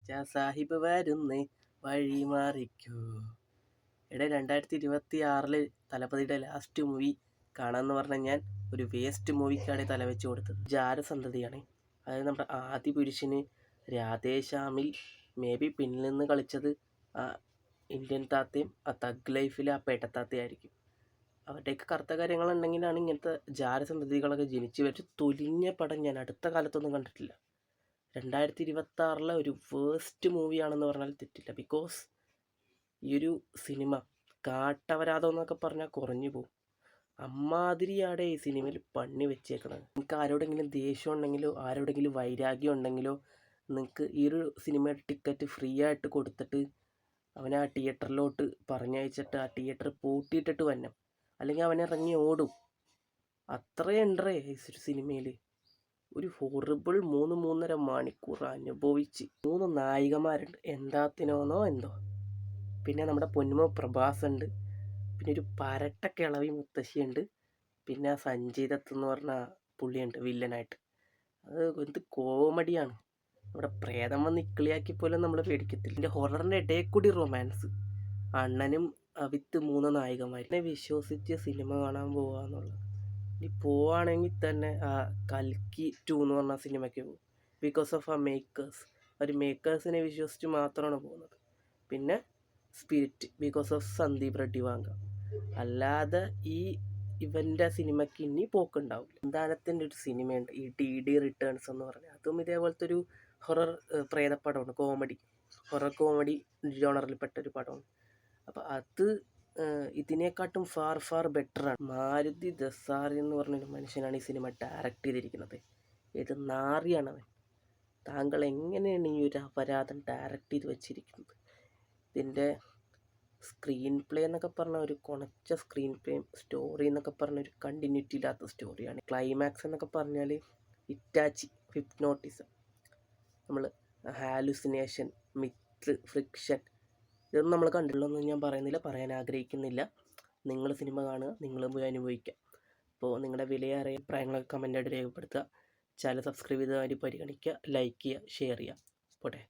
രാജാ സാഹിബ് വരുന്നേ വഴി Marico. 2026 തലപതിയുടെ last movie കാണാമെന്ന് പറഞ്ഞാൽ ഞാൻ ഒരു വേസ്റ്റ് മൂവിക്കാണ് തല വെച്ച് കൊടുത്തത്. ജാരസന്തതിയാണ്. അതായത് നമ്മുടെ ആദി പുരുഷന് രാധേശ്യാമിൽ മേ ബി പിന്നിൽ നിന്ന് കളിച്ചത് ആ ഇന്ത്യൻ താത്തയും ആ തഗ് ലൈഫിലെ ആ പേട്ടത്താത്തയായിരിക്കും. അവരുടെയൊക്കെ കറുത്ത കാര്യങ്ങളുണ്ടെങ്കിലാണ് ഇങ്ങനത്തെ ജാരസന്തതികളൊക്കെ ജനിച്ചു വെച്ച് തൊലിഞ്ഞ പടം ഞാൻ അടുത്ത കാലത്തൊന്നും കണ്ടിട്ടില്ല. 2026 ഒരു വേസ്റ്റ് മൂവിയാണെന്ന് പറഞ്ഞാൽ തെറ്റില്ല. ബിക്കോസ് ഈ ഒരു സിനിമ കാട്ടവരാതം എന്നൊക്കെ പറഞ്ഞാൽ കുറഞ്ഞു പോകും. അമ്മാതിരിയാണ് ഈ സിനിമയിൽ പണി വെച്ചേക്കണത്. നിങ്ങൾക്ക് ആരോടെങ്കിലും ദേഷ്യം ഉണ്ടെങ്കിലോ ആരോടെങ്കിലും വൈരാഗ്യം ഉണ്ടെങ്കിലോ നിങ്ങൾക്ക് ഈ ഒരു സിനിമയുടെ ടിക്കറ്റ് ഫ്രീ ആയിട്ട് കൊടുത്തിട്ട് അവനെ ആ തിയേറ്ററിലോട്ട് പറഞ്ഞയച്ചിട്ട് ആ തിയേറ്റർ പൂട്ടിയിട്ടിട്ട് വരണം. അല്ലെങ്കിൽ അവൻ ഇറങ്ങി ഓടും. അത്രയുണ്ടേ ഈ ഒരു സിനിമയിൽ. ഒരു ഹൊറിബിൾ 3-3.5 മണിക്കൂർ അനുഭവിച്ച് 3 നായികമാരുണ്ട്. എന്താത്തിനോന്നോ എന്തോ. പിന്നെ നമ്മുടെ പൊന്നുമോ പ്രഭാസ് ഉണ്ട്. പിന്നെ ഒരു പരട്ട കിളവി മുത്തശ്ശിയുണ്ട്. പിന്നെ സഞ്ജയ് ദത്ത് എന്ന് പറഞ്ഞ പുള്ളിയുണ്ട് വില്ലനായിട്ട്. അത് എന്ത് കോമഡിയാണ്. നമ്മുടെ പ്രേതം വന്ന് ഇക്കിളിയാക്കി പോലും നമ്മൾ പേടിക്കത്തില്ല. ഇതിൻ്റെ ഹൊററിൻ്റെ ഇടയിൽ കൂടി റൊമാൻസ്. അണ്ണനും വിത്ത് 3 നായികമാരെ വിശ്വസിച്ച് സിനിമ കാണാൻ പോവാന്നുള്ളത്. ഇനി പോവുകയാണെങ്കിൽ തന്നെ കൽക്കി 2 എന്ന് പറഞ്ഞ സിനിമയ്ക്ക് പോകും. ബിക്കോസ് ഓഫ് ആ മേക്കേഴ്സ്. ഒരു മേക്കേഴ്സിനെ വിശ്വസിച്ച് മാത്രമാണ് പോകുന്നത്. പിന്നെ spirit because of Sandeep Reddy Vanga. അല്ലാതെ ഇവൻ്റെ സിനിമയ്ക്ക് ഇനി പോക്കുണ്ടാവില്ല. സന്താനത്തിൻ്റെ ഒരു സിനിമയുണ്ട് ഈ DD റിട്ടേൺസ് എന്ന് പറഞ്ഞാൽ. അതും ഇതേപോലത്തെ ഒരു ഹൊറർ പ്രേതപ്പടമാണ്. ഹൊറർ കോമഡി ജോണറിൽപ്പെട്ട ഒരു പടമാണ്. അപ്പോൾ അത് ഇതിനെക്കാട്ടും ഫാർ ബെറ്ററാണ്. മാരുതി ദസാറി എന്ന് പറഞ്ഞൊരു മനുഷ്യനാണ് ഈ സിനിമ ഡയറക്റ്റ് ചെയ്തിരിക്കുന്നത്. ഏത് നാറിയാണവൻ. താങ്കൾ എങ്ങനെയാണ് ഈ ഒരു അപരാധം ഡയറക്റ്റ് ചെയ്ത് വെച്ചിരിക്കുന്നത്? ഇതിൻ്റെ സ്ക്രീൻ പ്ലേ എന്നൊക്കെ പറഞ്ഞാൽ ഒരു കുണച്ച സ്ക്രീൻ പ്ലേയും സ്റ്റോറി എന്നൊക്കെ പറഞ്ഞ ഒരു കണ്ടിന്യൂറ്റി ഇല്ലാത്ത സ്റ്റോറിയാണ്. ക്ലൈമാക്സ് എന്നൊക്കെ പറഞ്ഞാൽ ഇറ്റാച്ചി, ഹിപ്നോട്ടിസം, നമ്മൾ ഹാലുസിനേഷൻ, മിത്ത്, ഫ്രിക്ഷൻ, ഇതൊന്നും നമ്മൾ കണ്ടിട്ടുള്ളതൊന്നും ഞാൻ പറയുന്നില്ല, പറയാൻ ആഗ്രഹിക്കുന്നില്ല. നിങ്ങൾ സിനിമ കാണുക, നിങ്ങൾ പോയി അനുഭവിക്കുക. അപ്പോൾ നിങ്ങളുടെ വിലയേറിയ അഭിപ്രായങ്ങളൊക്കെ കമൻ്റായിട്ട് രേഖപ്പെടുത്തുക. ചാനൽ സബ്സ്ക്രൈബ് ചെയ്ത് പരിഗണിക്കുക, ലൈക്ക് ചെയ്യുക, ഷെയർ ചെയ്യുക. പോട്ടെ.